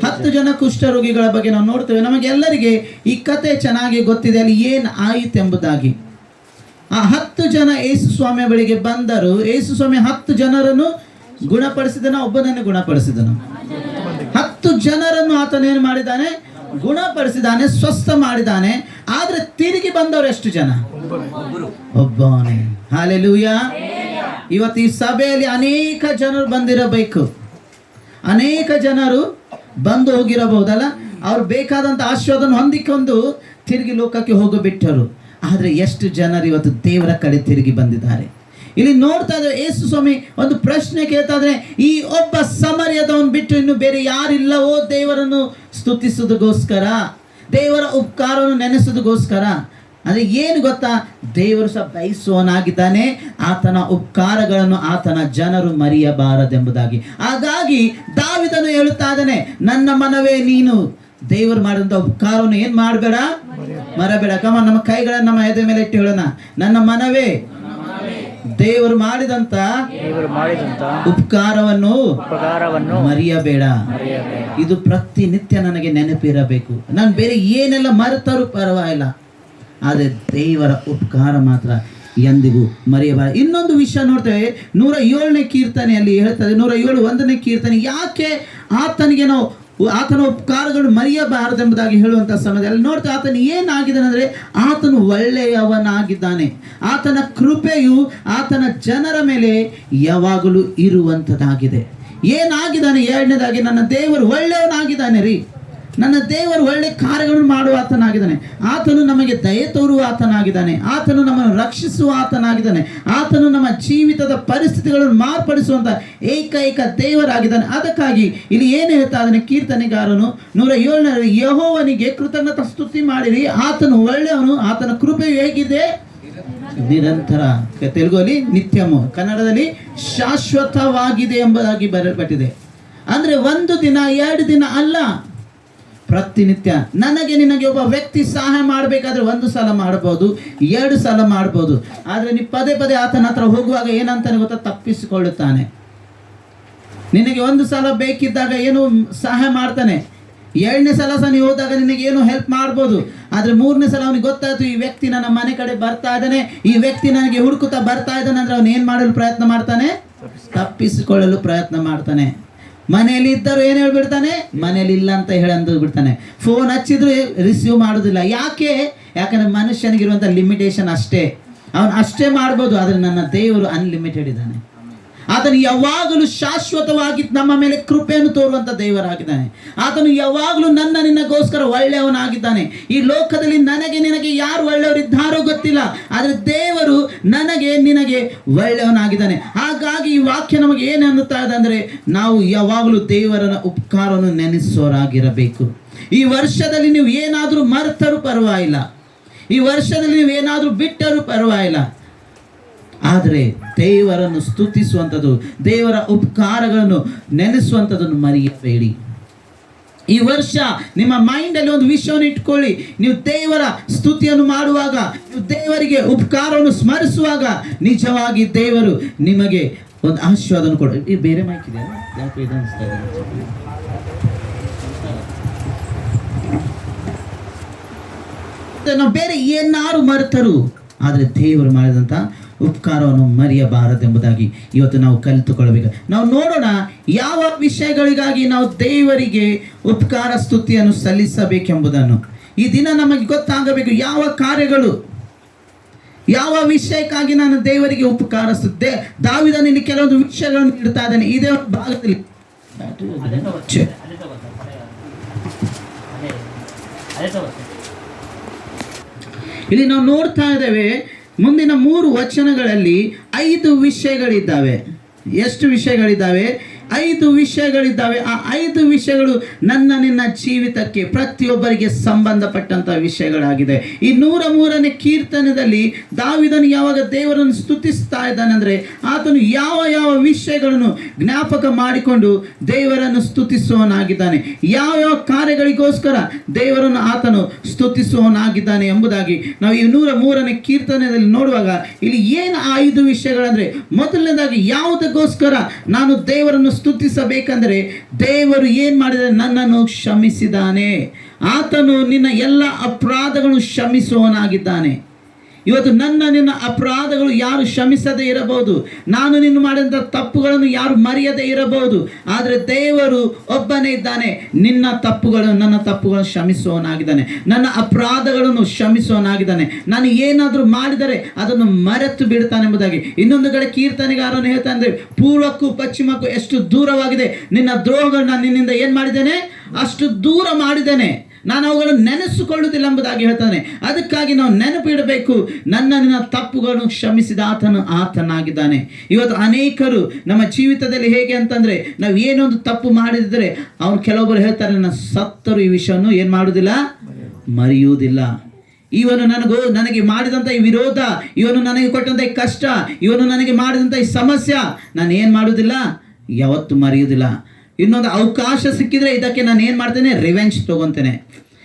10 ಜನ ಕುಷ್ಠರೋಗಿಗಳ ಬಗ್ಗೆ ನಾವು ನೋಡ್ತೇವೆ. ನಮಗೆಲ್ಲರಿಗೆ ಈ ಕತೆ ಚೆನ್ನಾಗಿ ಗೊತ್ತಿದೆ, ಅಲ್ಲಿ ಏನು ಆಯಿತು ಎಂಬುದಾಗಿ. ಆ 10 ಜನ ಯೇಸು ಸ್ವಾಮಿಯ ಬಳಿಗೆ ಬಂದರು. ಯೇಸು ಸ್ವಾಮಿ 10 ಜನರನ್ನು ಗುಣಪಡಿಸಿದನು, ಒಬ್ಬನನ್ನು ಗುಣಪಡಿಸಿದನು. 10 ಜನರನ್ನು ಆತನ ಏನು ಮಾಡಿದ್ದಾನೆ? ಗುಣಪಡಿಸಿದ್ದಾನೆ, ಸ್ವಸ್ಥ ಮಾಡಿದ್ದಾನೆ. ಆದ್ರೆ ತಿರುಗಿ ಬಂದವರು ಎಷ್ಟು ಜನ? ಒಬ್ಬನೇ. ಹಲ್ಲೆಲೂಯಾ. ಇವತ್ತು ಈ ಸಭೆಯಲ್ಲಿ ಅನೇಕ ಜನರು ಬಂದಿರಬೇಕು, ಅನೇಕ ಜನರು ಬಂದು ಹೋಗಿರಬಹುದಲ್ಲ, ಅವ್ರು ಬೇಕಾದಂಥ ಆಶೀರ್ವಾದವನ್ನು ಹೊಂದಿಕೊಂಡು ತಿರುಗಿ ಲೋಕಕ್ಕೆ ಹೋಗಿಬಿಟ್ಟರು. ಆದರೆ ಎಷ್ಟು ಜನರು ಇವತ್ತು ದೇವರ ಕಡೆ ತಿರುಗಿ ಬಂದಿದ್ದಾರೆ? ಇಲ್ಲಿ ನೋಡ್ತಾ ಇದ್ರೆ ಯೇಸು ಸ್ವಾಮಿ ಒಂದು ಪ್ರಶ್ನೆ ಕೇಳ್ತಾ ಇದ್ರೆ, ಈ ಒಬ್ಬ ಸಮರ್ಯದವನು ಬಿಟ್ಟು ಇನ್ನು ಬೇರೆ ಯಾರಿಲ್ಲವೋ ದೇವರನ್ನು ಸ್ತುತಿಸೋದಕ್ಕೋಸ್ಕರ, ದೇವರ ಉಪಕಾರವನ್ನು ನೆನೆಸೋದಕ್ಕೋಸ್ಕರ? ಅಂದರೆ ಏನು ಗೊತ್ತಾ, ದೇವರು ಸಹ ಬಯಸುವನಾಗಿದ್ದಾನೆ, ಆತನ ಉಪಕಾರಗಳನ್ನು ಆತನ ಜನರು ಮರೆಯಬಾರದೆಂಬುದಾಗಿ. ಹಾಗಾಗಿ ದಾವಿದನು ಹೇಳುತ್ತಾ ಇದ್ದಾನೆ, ನನ್ನ ಮನವೇ ನೀನು ದೇವರು ಮಾಡಿದಂಥ ಉಪಕಾರವನ್ನು ಏನು ಮಾಡಬೇಡ, ಮರಬೇಡ. ನಮ್ಮ ಕೈಗಳನ್ನು ನಮ್ಮ ಎದೆ ಮೇಲೆ ಇಟ್ಟು ಹೇಳೋಣ, ನನ್ನ ಮನವೇ ದೇವರು ಮಾಡಿದಂತ ಉಪಕಾರವನ್ನು ಮರೆಯಬೇಡ. ಇದು ಪ್ರತಿನಿತ್ಯ ನನಗೆ ನೆನಪಿರಬೇಕು. ನಾನು ಬೇರೆ ಏನೆಲ್ಲ ಮರೆತರೂ ಪರವಾಗಿಲ್ಲ, ಆದರೆ ದೇವರ ಉಪಕಾರ ಮಾತ್ರ ಎಂದಿಗೂ ಮರೆಯಬಾರದು. ಇನ್ನೊಂದು ವಿಷಯ ನೋಡ್ತೇವೆ, 107ನೇ ಕೀರ್ತನೆಯಲ್ಲಿ ಹೇಳ್ತದೆ, 107 ಕೀರ್ತನೆ, ಯಾಕೆ ಆತನಿಗೆ ನಾವು ಆತನ ಉಪಕಾರಗಳು ಮರೆಯಬಾರದೆಂಬುದಾಗಿ ಹೇಳುವಂಥ ಸಮಯದಲ್ಲಿ ನೋಡ್ತಾ ಆತನು ಏನಾಗಿದ್ದಾನೆ ಅಂದರೆ, ಆತನು ಒಳ್ಳೆಯವನಾಗಿದ್ದಾನೆ. ಆತನ ಕೃಪೆಯು ಆತನ ಜನರ ಮೇಲೆ ಯಾವಾಗಲೂ ಇರುವಂಥದ್ದಾಗಿದೆ. ಏನಾಗಿದ್ದಾನೆ? ಎರಡನೇದಾಗಿ ನನ್ನ ದೇವರು ಒಳ್ಳೆಯವನಾಗಿದ್ದಾನೆ ರೀ. ನನ್ನ ದೇವರು ಒಳ್ಳೆ ಕಾರ್ಯಗಳನ್ನು ಮಾಡುವ ಆತನಾಗಿದ್ದಾನೆ. ಆತನು ನಮಗೆ ದಯೆ ತೋರುವ ಆತನಾಗಿದ್ದಾನೆ. ಆತನು ನಮ್ಮನ್ನು ರಕ್ಷಿಸುವ ಆತನಾಗಿದ್ದಾನೆ. ಆತನು ನಮ್ಮ ಜೀವಿತದ ಪರಿಸ್ಥಿತಿಗಳನ್ನು ಮಾರ್ಪಡಿಸುವಂಥ ಏಕೈಕ ದೇವರಾಗಿದ್ದಾನೆ. ಅದಕ್ಕಾಗಿ ಇಲ್ಲಿ ಏನು ಹೇಳ್ತಾ ಇದ್ದಾನೆ ಕೀರ್ತನೆಗಾರನು 107ರಲ್ಲಿ, ಯೆಹೋವನಿಗೆ ಕೃತಜ್ಞತಾ ಸ್ತುತಿ ಮಾಡಿರಿ, ಆತನು ಒಳ್ಳೆಯವನು, ಆತನ ಕೃಪೆಯು ಹೇಗಿದೆ? ನಿರಂತರ. ತೆಲುಗಲ್ಲಿ ನಿತ್ಯಮು, ಕನ್ನಡದಲ್ಲಿ ಶಾಶ್ವತವಾಗಿದೆ ಎಂಬುದಾಗಿ ಬರೆಯಲ್ಪಟ್ಟಿದೆ. ಅಂದರೆ 1 ದಿನ 2 ದಿನ ಅಲ್ಲ, ಪ್ರತಿನಿತ್ಯ. ನನಗೆ ನಿನಗೆ ಒಬ್ಬ ವ್ಯಕ್ತಿ ಸಹಾಯ ಮಾಡಬೇಕಾದ್ರೆ 1 ಸಲ ಮಾಡ್ಬೋದು, 2 ಸಲ ಮಾಡ್ಬೋದು. ಆದರೆ ನೀವು ಪದೇ ಪದೇ ಆತನ ಹತ್ರ ಹೋಗುವಾಗ ಏನಂತಾನೆ ಗೊತ್ತಾ? ತಪ್ಪಿಸಿಕೊಳ್ಳುತ್ತಾನೆ. ನಿನಗೆ 1 ಸಲ ಬೇಕಿದ್ದಾಗ ಏನು ಸಹಾಯ ಮಾಡ್ತಾನೆ, 2ನೇ ಸಲ ಸಹ ನೀವು ಹೋದಾಗ ನಿನಗೆ ಏನು ಹೆಲ್ಪ್ ಮಾಡ್ಬೋದು. ಆದರೆ 3ನೇ ಸಲ ಅವನಿಗೆ ಗೊತ್ತಾಯ್ತು, ಈ ವ್ಯಕ್ತಿ ನನ್ನ ಮನೆ ಕಡೆ ಬರ್ತಾ ಇದ್ದಾನೆ, ಈ ವ್ಯಕ್ತಿ ನನಗೆ ಹುಡುಕುತ್ತಾ ಬರ್ತಾ ಇದ್ದಾನೆ ಅಂದರೆ ಅವನು ಏನು ಮಾಡಲು ಪ್ರಯತ್ನ ಮಾಡ್ತಾನೆ? ತಪ್ಪಿಸಿಕೊಳ್ಳಲು ಪ್ರಯತ್ನ ಮಾಡ್ತಾನೆ. ಮನೆಯಲ್ಲಿ ಇದ್ದರೂ ಏನು ಹೇಳ್ಬಿಡ್ತಾನೆ? ಮನೇಲಿ ಇಲ್ಲ ಅಂತ ಹೇಳಿ ಅಂದು ಬಿಡ್ತಾನೆ. ಫೋನ್ ಹಚ್ಚಿದ್ರು ರಿಸೀವ್ ಮಾಡೋದಿಲ್ಲ. ಯಾಕಂದ್ರೆ ಮನುಷ್ಯನಿಗಿರುವಂಥ ಲಿಮಿಟೇಷನ್ ಅಷ್ಟೇ. ಅವನು ಅಷ್ಟೇ ಮಾಡ್ಬೋದು, ಆದರೆ ನನ್ನ ದೇವರು ಅನ್ಲಿಮಿಟೆಡ್ ಇದ್ದಾನೆ. ಆತನು ಯಾವಾಗಲೂ ಶಾಶ್ವತವಾಗಿ ನಮ್ಮ ಮೇಲೆ ಕೃಪೆಯನ್ನು ತೋರುವಂಥ ದೇವರಾಗಿದ್ದಾನೆ. ಆತನು ಯಾವಾಗಲೂ ನಿನಗೋಸ್ಕರ ಒಳ್ಳೆಯವನಾಗಿದ್ದಾನೆ. ಈ ಲೋಕದಲ್ಲಿ ನನಗೆ ನಿನಗೆ ಯಾರು ಒಳ್ಳೆಯವರಿದ್ದಾರೋ ಗೊತ್ತಿಲ್ಲ, ಆದರೆ ದೇವರು ನಿನಗೆ ಒಳ್ಳೆಯವನಾಗಿದ್ದಾನೆ. ಹಾಗಾಗಿ ಈ ವಾಕ್ಯ ನಮಗೆ ಏನು ಅನ್ನುತ್ತಾ ಇದೆ ಅಂದರೆ, ನಾವು ಯಾವಾಗಲೂ ದೇವರ ಉಪಕಾರವನ್ನು ನೆನೆಸೋರಾಗಿರಬೇಕು. ಈ ವರ್ಷದಲ್ಲಿ ನೀವು ಏನಾದರೂ ಮರೆತರೂ ಪರವಾಗಿಲ್ಲ, ಈ ವರ್ಷದಲ್ಲಿ ನೀವು ಏನಾದರೂ ಬಿಟ್ಟರೂ ಪರವಾಗಿಲ್ಲ, ಆದರೆ ದೇವರನ್ನು ಸ್ತುತಿಸುವಂಥದ್ದು, ದೇವರ ಉಪಕಾರಗಳನ್ನು ನೆನೆಸುವಂಥದ್ದನ್ನು ಮರೆಯಬೇಡಿ. ಈ ವರ್ಷ ನಿಮ್ಮ ಮೈಂಡಲ್ಲಿ ಒಂದು ವಿಷಯವನ್ನು ಇಟ್ಕೊಳ್ಳಿ. ನೀವು ದೇವರ ಸ್ತುತಿಯನ್ನು ಮಾಡುವಾಗ, ನೀವು ದೇವರಿಗೆ ಉಪಕಾರವನ್ನು ಸ್ಮರಿಸುವಾಗ, ನಿಜವಾಗಿ ದೇವರು ನಿಮಗೆ ಒಂದು ಆಶೀರ್ವಾದವನ್ನು ಕೊಡ. ಈ ಬೇರೆ ಮೈಕ್ ಇದೆ, ಯಾಕೆ ಇದು ಅನಿಸ್ತಾ ಇದೆ? ನಾವು ಬೇರೆ ಏನಾರು ಮರೆತರು, ಆದರೆ ದೇವರು ಮಾಡಿದಂಥ ಉಪಕಾರವನ್ನು ಮರೆಯಬಾರದೆಂಬುದಾಗಿ ಇವತ್ತು ನಾವು ಕಲಿತುಕೊಳ್ಳಬೇಕು. ನಾವು ನೋಡೋಣ ಯಾವ ವಿಷಯಗಳಿಗಾಗಿ ನಾವು ದೇವರಿಗೆ ಉಪಕಾರ ಸ್ತುತಿಯನ್ನು ಸಲ್ಲಿಸಬೇಕೆಂಬುದನ್ನು. ಈ ದಿನ ನಮಗೆ ಗೊತ್ತಾಗಬೇಕು, ಯಾವ ಕಾರ್ಯಗಳು, ಯಾವ ವಿಷಯಕ್ಕಾಗಿ ನಾನು ದೇವರಿಗೆ ಉಪಕಾರ ಸ್ತುತಿ. ದಾವಿದನು ಇಲ್ಲಿ ಕೆಲವೊಂದು ವಿಷಯಗಳನ್ನು ಇಡ್ತಾ ಇದ್ದಾನೆ ಇದೇ ಭಾಗದಲ್ಲಿ. ಇಲ್ಲಿ ನಾವು ನೋಡ್ತಾ ಇದ್ದೇವೆ, ಮುಂದಿನ 3 ವಚನಗಳಲ್ಲಿ 5 ವಿಷಯಗಳಿದ್ದಾವೆ. ಎಷ್ಟು ವಿಷಯಗಳಿದ್ದಾವೆ? 5 ವಿಷಯಗಳಿದ್ದಾವೆ. ಆ 5 ವಿಷಯಗಳು ನಿನ್ನ ಜೀವಿತಕ್ಕೆ ಪ್ರತಿಯೊಬ್ಬರಿಗೆ ಸಂಬಂಧಪಟ್ಟಂತ ವಿಷಯಗಳಾಗಿದೆ. ಈ 103ನೇ ಕೀರ್ತನದಲ್ಲಿ ದಾವೀದನು ಯಾವಾಗ ದೇವರನ್ನು ಸ್ತುತಿಸ್ತಾ ಇದ್ದಾನೆ ಅಂದ್ರೆ ಆತನು ಯಾವ ಯಾವ ವಿಷಯಗಳನ್ನು ಜ್ಞಾಪಕ ಮಾಡಿಕೊಂಡು ದೇವರನ್ನು ಸ್ತುತಿಸುವವನಾಗಿದ್ದಾನೆ, ಯಾವ ಯಾವ ಕಾರ್ಯಗಳಿಗೋಸ್ಕರ ದೇವರನ್ನು ಆತನು ಸ್ತುತಿಸುವವನಾಗಿದ್ದಾನೆ ಎಂಬುದಾಗಿ ನಾವು ಈ 103ನೇ ಕೀರ್ತನೆಯಲ್ಲಿ ನೋಡುವಾಗ ಇಲ್ಲಿ ಏನು ಆ 5 ವಿಷಯಗಳಂದ್ರೆ, ಮೊದಲನೇದಾಗಿ ಯಾವುದಕ್ಕೋಸ್ಕರ ನಾನು ದೇವರನ್ನು ಸ್ತುತಿಸಬೇಕಂದ್ರೆ ದೇವರು ಏನ್ ಮಾಡಿದರೆ ನನ್ನನ್ನು ಕ್ಷಮಿಸಿದ್ದಾನೆ. ಆತನು ನಿನ್ನ ಎಲ್ಲ ಅಪರಾಧಗಳನ್ನು ಕ್ಷಮಿಸುವವನಾಗಿದ್ದಾನೆ. ಇವತ್ತು ನಿನ್ನ ಅಪರಾಧಗಳು ಯಾರು ಕ್ಷಮಿಸದೇ ಇರಬಹುದು, ನಾನು ನಿನ್ನ ಮಾಡಿದಂಥ ತಪ್ಪುಗಳನ್ನು ಯಾರು ಮರೆಯದೇ ಇರಬಹುದು, ಆದರೆ ದೇವರು ಒಬ್ಬನೇ ಇದ್ದಾನೆ, ನಿನ್ನ ತಪ್ಪುಗಳನ್ನು ನನ್ನ ತಪ್ಪುಗಳನ್ನು ಕ್ಷಮಿಸುವವನಾಗಿದ್ದಾನೆ, ನನ್ನ ಅಪರಾಧಗಳನ್ನು ಕ್ಷಮಿಸುವವನಾಗಿದ್ದಾನೆ. ನಾನು ಏನಾದರೂ ಮಾಡಿದರೆ ಅದನ್ನು ಮರೆತು ಬಿಡ್ತಾನೆ ಎಂಬುದಾಗಿ ಇನ್ನೊಂದು ಕಡೆ ಕೀರ್ತನೆಗಾರನು ಹೇಳ್ತಾನೆ ಅಂದ್ರೆ, ಪೂರ್ವಕ್ಕೂ ಪಶ್ಚಿಮಕ್ಕೂ ಎಷ್ಟು ದೂರವಾಗಿದೆ ನಿನ್ನ ದ್ರೋಹಗಳು ನಾನು ನಿನ್ನಿಂದ ಏನು ಮಾಡಿದ್ದೇನೆ, ಅಷ್ಟು ದೂರ ಮಾಡಿದ್ದೇನೆ, ನಾನು ಅವುಗಳನ್ನು ನೆನೆಸಿಕೊಳ್ಳುವುದಿಲ್ಲ ಎಂಬುದಾಗಿ ಹೇಳ್ತಾನೆ. ಅದಕ್ಕಾಗಿ ನಾವು ನೆನಪಿಡಬೇಕು, ನಿನ್ನ ತಪ್ಪುಗಳನ್ನು ಕ್ಷಮಿಸಿದ ಆತನಾಗಿದ್ದಾನೆ. ಇವತ್ತು ಅನೇಕರು ನಮ್ಮ ಜೀವಿತದಲ್ಲಿ ಹೇಗೆ ಅಂತಂದ್ರೆ, ನಾವು ಏನೊಂದು ತಪ್ಪು ಮಾಡಿದ್ರೆ ಅವ್ರು ಕೆಲವೊಬ್ಬರು ಹೇಳ್ತಾರೆ, ನನ್ನ ಸತ್ತರು ಈ ವಿಷಯವನ್ನು ಏನು ಮಾಡುವುದಿಲ್ಲ, ಮರೆಯುವುದಿಲ್ಲ. ಇವನು ನನಗೆ ಮಾಡಿದಂಥ ಈ ವಿರೋಧ, ಇವನು ನನಗೆ ಕೊಟ್ಟಂಥ ಈ ಕಷ್ಟ, ಇವನು ನನಗೆ ಮಾಡಿದಂಥ ಈ ಸಮಸ್ಯೆ ನಾನು ಏನು ಮಾಡುವುದಿಲ್ಲ, ಯಾವತ್ತು ಮರೆಯುವುದಿಲ್ಲ. ಇನ್ನೊಂದು ಅವಕಾಶ ಸಿಕ್ಕಿದ್ರೆ ಇದಕ್ಕೆ ನಾನು ಏನು ಮಾಡ್ತೇನೆ, ರಿವೆಂಜ್ ತಗೊತೇನೆ,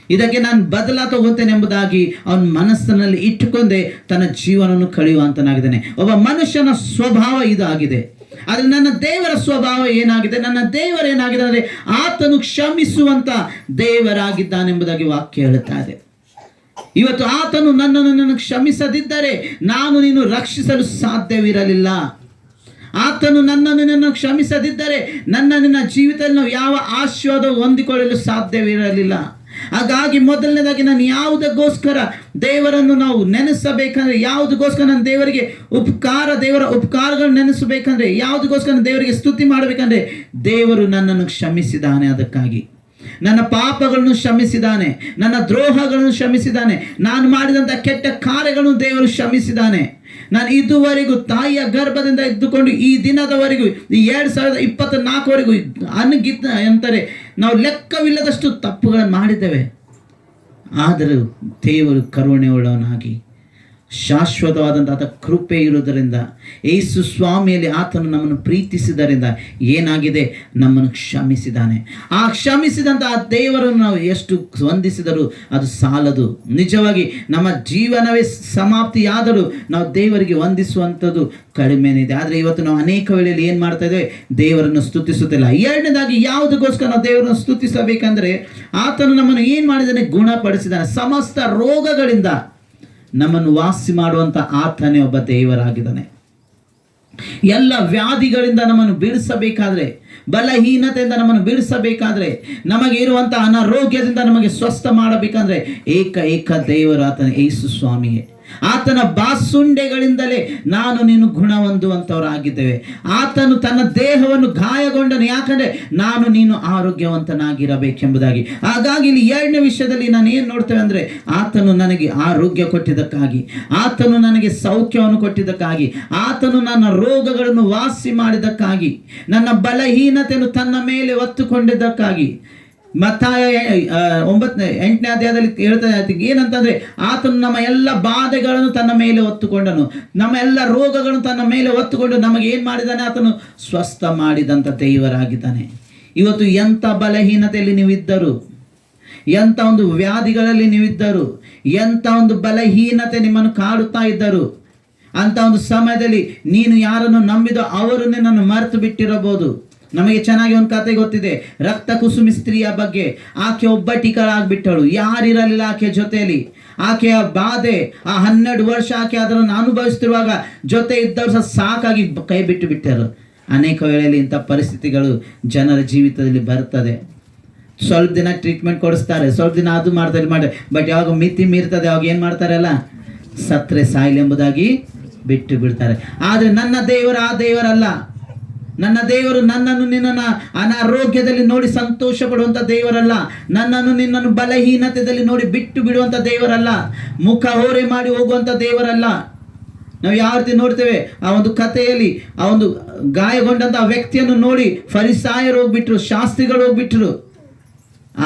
ಇದಕ್ಕೆ ನಾನು ಬದಲ ತಗೊತೇನೆ ಎಂಬುದಾಗಿ ಅವನ ಮನಸ್ಸಿನಲ್ಲಿ ಇಟ್ಟುಕೊಂಡೇ ತನ್ನ ಜೀವನವನ್ನು ಕಳೆಯುವಂತನಾಗಿದ್ದಾನೆ. ಒಬ್ಬ ಮನುಷ್ಯನ ಸ್ವಭಾವ ಇದಾಗಿದೆ. ಆದರೆ ನನ್ನ ದೇವರ ಸ್ವಭಾವ ಏನಾಗಿದೆ, ನನ್ನ ದೇವರು ಏನಾಗಿದೆ ಅಂದರೆ ಆತನು ಕ್ಷಮಿಸುವಂತ ದೇವರಾಗಿದ್ದಾನೆಂಬುದಾಗಿ ವಾಕ್ಯ ಹೇಳುತ್ತಾ ಇದೆ. ಇವತ್ತು ಆತನು ನನ್ನನ್ನು ಕ್ಷಮಿಸದಿದ್ದರೆ ನೀನು ರಕ್ಷಿಸಲು ಸಾಧ್ಯವಿರಲಿಲ್ಲ. ಆತನು ನಿನ್ನನ್ನು ಕ್ಷಮಿಸದಿದ್ದರೆ ನಿನ್ನ ಜೀವಿತದಲ್ಲಿ ನಾವು ಯಾವ ಆಶೀರ್ವಾದ ಹೊಂದಿಕೊಳ್ಳಲು ಸಾಧ್ಯವಿರಲಿಲ್ಲ. ಹಾಗಾಗಿ ಮೊದಲನೇದಾಗಿ ನಾನು ಯಾವುದಕ್ಕೋಸ್ಕರ ದೇವರನ್ನು ನಾವು ನೆನೆಸಬೇಕಂದ್ರೆ, ಯಾವುದಕ್ಕೋಸ್ಕರ ನಾನು ದೇವರಿಗೆ ದೇವರ ಉಪಕಾರಗಳನ್ನು ನೆನೆಸಬೇಕಂದ್ರೆ, ಯಾವುದಕ್ಕೋಸ್ಕರ ದೇವರಿಗೆ ಸ್ತುತಿ ಮಾಡಬೇಕಂದ್ರೆ ದೇವರು ನನ್ನನ್ನು ಕ್ಷಮಿಸಿದ್ದಾನೆ. ಅದಕ್ಕಾಗಿ ನನ್ನ ಪಾಪಗಳನ್ನು ಕ್ಷಮಿಸಿದ್ದಾನೆ, ನನ್ನ ದ್ರೋಹಗಳನ್ನು ಕ್ಷಮಿಸಿದ್ದಾನೆ, ನಾನು ಮಾಡಿದಂಥ ಕೆಟ್ಟ ಕಾರ್ಯಗಳನ್ನು ದೇವರು ಕ್ಷಮಿಸಿದ್ದಾನೆ. ನಾನು ಇದುವರೆಗೂ ತಾಯಿಯ ಗರ್ಭದಿಂದ ಇದ್ದುಕೊಂಡು ಈ ದಿನದವರೆಗೂ, ಈ 2024ವರೆಗೂ ಅಂತಾರೆ ನಾವು ಲೆಕ್ಕವಿಲ್ಲದಷ್ಟು ತಪ್ಪುಗಳನ್ನು ಮಾಡಿದ್ದೇವೆ. ಆದರೂ ದೇವರು ಕರುಣೆಯುಳ್ಳವನಾಗಿ ಶಾಶ್ವತವಾದಂಥ ಆತ ಕೃಪೆ ಇರುವುದರಿಂದ, ಯೇಸು ಸ್ವಾಮಿಯಲ್ಲಿ ಆತನು ನಮ್ಮನ್ನು ಪ್ರೀತಿಸಿದರಿಂದ ಏನಾಗಿದೆ, ನಮ್ಮನ್ನು ಕ್ಷಮಿಸಿದ್ದಾನೆ. ಆ ಕ್ಷಮಿಸಿದಂಥ ಆ ದೇವರನ್ನು ನಾವು ಎಷ್ಟು ವಂದಿಸಿದರೂ ಅದು ಸಾಲದು. ನಿಜವಾಗಿ ನಮ್ಮ ಜೀವನವೇ ಸಮಾಪ್ತಿಯಾದರೂ ನಾವು ದೇವರಿಗೆ ವಂದಿಸುವಂಥದ್ದು ಕಡಿಮೆನಿದೆ. ಆದರೆ ಇವತ್ತು ನಾವು ಅನೇಕ ವೇಳೆಯಲ್ಲಿ ಏನು ಮಾಡ್ತಾ ಇದ್ದೇವೆ, ದೇವರನ್ನು ಸ್ತುತಿಸುತ್ತಿಲ್ಲ. ಎರಡನೇದಾಗಿ ಯಾವುದಕ್ಕೋಸ್ಕರ ನಾವು ದೇವರನ್ನು ಸ್ತುತಿಸಬೇಕಂದ್ರೆ, ಆತನು ನಮ್ಮನ್ನು ಏನು ಮಾಡಿದ್ದಾನೆ, ಗುಣಪಡಿಸಿದ್ದಾನೆ. ಸಮಸ್ತ ರೋಗಗಳಿಂದ ನಮ್ಮನ್ನು ವಾಸಿ ಮಾಡುವಂಥ ಆತನೇ ಒಬ್ಬ ದೇವರಾಗಿದ್ದಾನೆ. ಎಲ್ಲ ವ್ಯಾಧಿಗಳಿಂದ ನಮ್ಮನ್ನು ಬಿಡಿಸಬೇಕಾದ್ರೆ, ಬಲಹೀನತೆಯಿಂದ ನಮ್ಮನ್ನು ಬಿಡಿಸಬೇಕಾದ್ರೆ, ನಮಗೆ ಇರುವಂಥ ಅನಾರೋಗ್ಯದಿಂದ ನಮಗೆ ಸ್ವಸ್ಥ ಮಾಡಬೇಕಂದ್ರೆ ಏಕ ದೇವರು ಆತನ ಯೇಸು ಸ್ವಾಮಿಯೇ. ಆತನ ಬಾಸುಂಡೆಗಳಿಂದಲೇ ನೀನು ಗುಣ ಹೊಂದುವಂಥವರಾಗಿದ್ದೇವೆ. ಆತನು ತನ್ನ ದೇಹವನ್ನು ಗಾಯಗೊಂಡನು, ಯಾಕಂದ್ರೆ ನೀನು ಆರೋಗ್ಯವಂತನಾಗಿರಬೇಕೆಂಬುದಾಗಿ. ಹಾಗಾಗಿ ಇಲ್ಲಿ 2ನೇ ವಿಷಯದಲ್ಲಿ ನಾನು ಏನು ನೋಡ್ತೇವೆ ಅಂದರೆ, ಆತನು ನನಗೆ ಆರೋಗ್ಯ ಕೊಟ್ಟಿದ್ದಕ್ಕಾಗಿ, ಆತನು ನನಗೆ ಸೌಖ್ಯವನ್ನು ಕೊಟ್ಟಿದ್ದಕ್ಕಾಗಿ, ಆತನು ನನ್ನ ರೋಗಗಳನ್ನು ವಾಸಿ ಮಾಡಿದ್ದಕ್ಕಾಗಿ, ನನ್ನ ಬಲಹೀನತೆಯನ್ನು ತನ್ನ ಮೇಲೆ ಹೊತ್ತುಕೊಂಡಿದ್ದಕ್ಕಾಗಿ. ಮತ್ತಾಯ 8ನೇ ಅಧ್ಯಾಯದಲ್ಲಿ ಹೇಳ್ತಾ ಏನಂತಂದ್ರೆ, ಆತನು ನಮ್ಮ ಎಲ್ಲ ಬಾಧೆಗಳನ್ನು ತನ್ನ ಮೇಲೆ ಹೊತ್ತುಕೊಂಡನು, ನಮ್ಮ ಎಲ್ಲ ರೋಗಗಳನ್ನು ತನ್ನ ಮೇಲೆ ಹೊತ್ತುಕೊಂಡು ನಮಗೆ ಏನು ಮಾಡಿದ್ದಾನೆ, ಆತನು ಸ್ವಸ್ಥ ಮಾಡಿದಂಥ ದೇವರಾಗಿದ್ದಾನೆ. ಇವತ್ತು ಎಂಥ ಬಲಹೀನತೆಯಲ್ಲಿ ನೀವಿದ್ದರು, ಎಂಥ ಒಂದು ವ್ಯಾಧಿಗಳಲ್ಲಿ ನೀವಿದ್ದರು, ಎಂಥ ಒಂದು ಬಲಹೀನತೆ ನಿಮ್ಮನ್ನು ಕಾಡುತ್ತಾ ಇದ್ದರು, ಅಂತ ಒಂದು ಸಮಯದಲ್ಲಿ ನೀನು ಯಾರನ್ನು ನಂಬಿದೋ ಅವರು ನಿನ್ನನ್ನು ಮರೆತು ಬಿಟ್ಟಿರಬಹುದು. ನಮಗೆ ಚೆನ್ನಾಗಿ ಒಂದು ಕತೆ ಗೊತ್ತಿದೆ, ರಕ್ತ ಕುಸುಮಿ ಸ್ತ್ರೀಯ ಬಗ್ಗೆ. ಆಕೆ ಒಬ್ಬಟ್ಟಿಕರಾಗ್ಬಿಟ್ಟಳು, ಯಾರಿರಲಿಲ್ಲ ಆಕೆ ಜೊತೆಯಲ್ಲಿ. ಆಕೆಯ ಬಾಧೆ, ಆ 12 ವರ್ಷ ಆಕೆ ಅದನ್ನು ಅನುಭವಿಸ್ತಿರುವಾಗ ಜೊತೆ ಇದ್ದವರು ಸಹ ಸಾಕಾಗಿ ಕೈ ಬಿಟ್ಟು ಬಿಟ್ಟರು. ಅನೇಕ ವೇಳೆಯಲ್ಲಿ ಇಂಥ ಪರಿಸ್ಥಿತಿಗಳು ಜನರ ಜೀವಿತದಲ್ಲಿ ಬರ್ತದೆ. ಸ್ವಲ್ಪ ದಿನ ಟ್ರೀಟ್ಮೆಂಟ್ ಕೊಡಿಸ್ತಾರೆ, ಸ್ವಲ್ಪ ದಿನ ಅದು ಮಾಡ್ತಾರೆ, ಬಟ್ ಯಾವಾಗ ಮಿತಿ ಮೀರ್ತದೆ ಅವಾಗ ಏನು ಮಾಡ್ತಾರಲ್ಲ, ಸತ್ರೆ ಸಾಯಿಲ್ ಎಂಬುದಾಗಿ ಬಿಟ್ಟು ಬಿಡ್ತಾರೆ. ಆದರೆ ನನ್ನ ದೇವರು ಆ ದೇವರಲ್ಲ. ನನ್ನ ದೇವರು ನಿನ್ನನ್ನು ಅನಾರೋಗ್ಯದಲ್ಲಿ ನೋಡಿ ಸಂತೋಷ ಪಡುವಂಥ ದೇವರಲ್ಲ. ನಿನ್ನನ್ನು ಬಲಹೀನತೆಯಲ್ಲಿ ನೋಡಿ ಬಿಟ್ಟು ಬಿಡುವಂಥ ದೇವರಲ್ಲ. ಮುಖ ಓರೆ ಮಾಡಿ ಹೋಗುವಂಥ ದೇವರಲ್ಲ. ನಾವು ಯಾವ ರೀತಿ ನೋಡ್ತೇವೆ, ಆ ಒಂದು ಕಥೆಯಲ್ಲಿ ಆ ಒಂದು ಗಾಯಗೊಂಡಂತ ವ್ಯಕ್ತಿಯನ್ನು ನೋಡಿ ಫರಿಸಾಯರು ಹೋಗ್ಬಿಟ್ರು, ಶಾಸ್ತ್ರಿಗಳು ಹೋಗ್ಬಿಟ್ರು.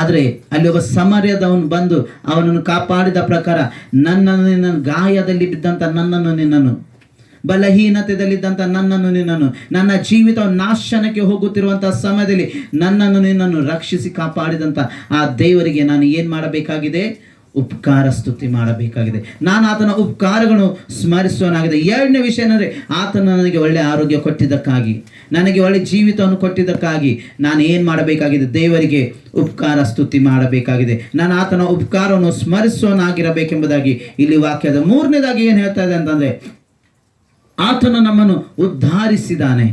ಆದರೆ ಅಲ್ಲಿ ಒಬ್ಬ ಸಮರ್ಯದವನು ಬಂದು ಅವನನ್ನು ಕಾಪಾಡಿದ ಪ್ರಕಾರ ನಿನ್ನನ್ನು ಗಾಯದಲ್ಲಿ ಬಿದ್ದಂಥ ನಿನ್ನನ್ನು ಬಲಹೀನತೆಯಲ್ಲಿದ್ದಂಥ ನಿನ್ನನ್ನು ನನ್ನ ಜೀವಿತವನ್ನು ನಾಶನಕ್ಕೆ ಹೋಗುತ್ತಿರುವಂತಹ ಸಮಯದಲ್ಲಿ ನಿನ್ನನ್ನು ರಕ್ಷಿಸಿ ಕಾಪಾಡಿದಂಥ ಆ ದೇವರಿಗೆ ನಾನು ಏನು ಮಾಡಬೇಕಾಗಿದೆ? ಉಪಕಾರ ಸ್ತುತಿ ಮಾಡಬೇಕಾಗಿದೆ. ನಾನು ಆತನ ಉಪಕಾರಗಳನ್ನು ಸ್ಮರಿಸುವನಾಗಿದೆ. ಎರಡನೇ ವಿಷಯ ಏನಂದರೆ, ಆತನ ನನಗೆ ಒಳ್ಳೆಯ ಆರೋಗ್ಯ ಕೊಟ್ಟಿದ್ದಕ್ಕಾಗಿ, ನನಗೆ ಒಳ್ಳೆ ಜೀವಿತವನ್ನು ಕೊಟ್ಟಿದ್ದಕ್ಕಾಗಿ ನಾನು ಏನು ಮಾಡಬೇಕಾಗಿದೆ? ದೇವರಿಗೆ ಉಪಕಾರ ಸ್ತುತಿ ಮಾಡಬೇಕಾಗಿದೆ. ನಾನು ಆತನ ಉಪಕಾರವನ್ನು ಸ್ಮರಿಸುವನಾಗಿರಬೇಕೆಂಬುದಾಗಿ ಇಲ್ಲಿ ವಾಕ್ಯದ ಮೂರನೇದಾಗಿ ಏನು ಹೇಳ್ತಾ ಇದೆ ಅಂತಂದರೆ, ಆತನು ನಮ್ಮನ್ನು ಉದ್ಧಾರಿಸಿದ್ದಾನೆ.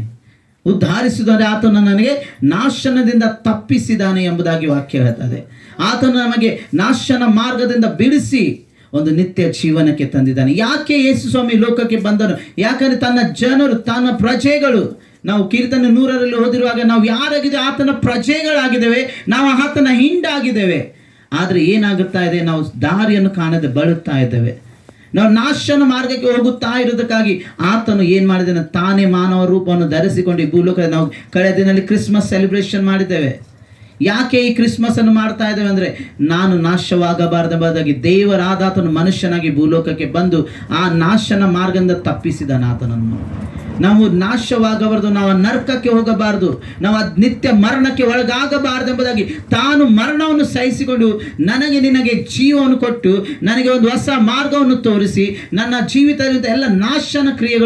ಆತನು ನನಗೆ ನಾಶನದಿಂದ ತಪ್ಪಿಸಿದ್ದಾನೆ ಎಂಬುದಾಗಿ ವಾಕ್ಯ ಹೇಳ್ತದೆ. ಆತನು ನಮಗೆ ನಾಶನ ಮಾರ್ಗದಿಂದ ಬಿಡಿಸಿ ಒಂದು ನಿತ್ಯ ಜೀವನಕ್ಕೆ ತಂದಿದ್ದಾನೆ. ಯಾಕೆ ಯೇಸು ಸ್ವಾಮಿ ಲೋಕಕ್ಕೆ ಬಂದನು? ಯಾಕಂದರೆ ತನ್ನ ಜನರು, ತನ್ನ ಪ್ರಜೆಗಳು, ನಾವು ಕೀರ್ತನೆ 100ರಲ್ಲಿ ಓದಿರುವಾಗ ನಾವು ಯಾರಾಗಿದ್ದೇವೆ? ಆತನ ಪ್ರಜೆಗಳಾಗಿದ್ದೇವೆ, ನಾವು ಆತನ ಹಿಂಡಾಗಿದ್ದೇವೆ. ಆದರೆ ಏನಾಗುತ್ತಾ ಇದೆ? ನಾವು ದಾರಿಯನ್ನು ಕಾಣದೆ ಬಳುತ್ತಾ ಇದ್ದೇವೆ. ನಾವು ನಾಶನ ಮಾರ್ಗಕ್ಕೆ ಹೋಗುತ್ತಾ ಇರೋದಕ್ಕಾಗಿ ಆತನು ಏನು ಮಾಡಿದ್ದಾನೆ? ತಾನೇ ಮಾನವ ರೂಪವನ್ನು ಧರಿಸಿಕೊಂಡು ಈ ಭೂಲೋಕದಲ್ಲಿ ನಾವು ಕಳೆದ ದಿನದಲ್ಲಿ ಕ್ರಿಸ್ಮಸ್ ಸೆಲೆಬ್ರೇಷನ್ ಮಾಡಿದ್ದೇವೆ. ಯಾಕೆ ಈ ಕ್ರಿಸ್ಮಸ್ ಅನ್ನು ಮಾಡ್ತಾ ಇದ್ದೇವೆ ಅಂದರೆ, ನಾನು ನಾಶವಾಗಬಾರದೆಂಬುದಾಗಿ ದೇವರಾದ ಆತನು ಮನುಷ್ಯನಾಗಿ ಭೂಲೋಕಕ್ಕೆ ಬಂದು ಆ ನಾಶನ ಮಾರ್ಗದಿಂದ ತಪ್ಪಿಸಿದಾನೆ ಆತನನ್ನು. ನಾವು ನಾಶವಾಗಬಾರದು, ನಾವು ನರಕಕ್ಕೆ ಹೋಗಬಾರದು, ನಾವು ನಿತ್ಯ ಮರಣಕ್ಕೆ ಒಳಗಾಗಬಾರದು ಎಂಬುದಾಗಿ ತಾನು ಮರಣವನ್ನು ಸಹಿಸಿಕೊಂಡು ನನಗೆ ನಿನಗೆ ಜೀವವನ್ನು ಕೊಟ್ಟು ನನಗೆ ಒಂದು ಹೊಸ ಮಾರ್ಗವನ್ನು ತೋರಿಸಿ ನನ್ನ ಜೀವಿತದ ಎಲ್ಲ ನಾಶನ ಕ್ರಿಯೆಗಳು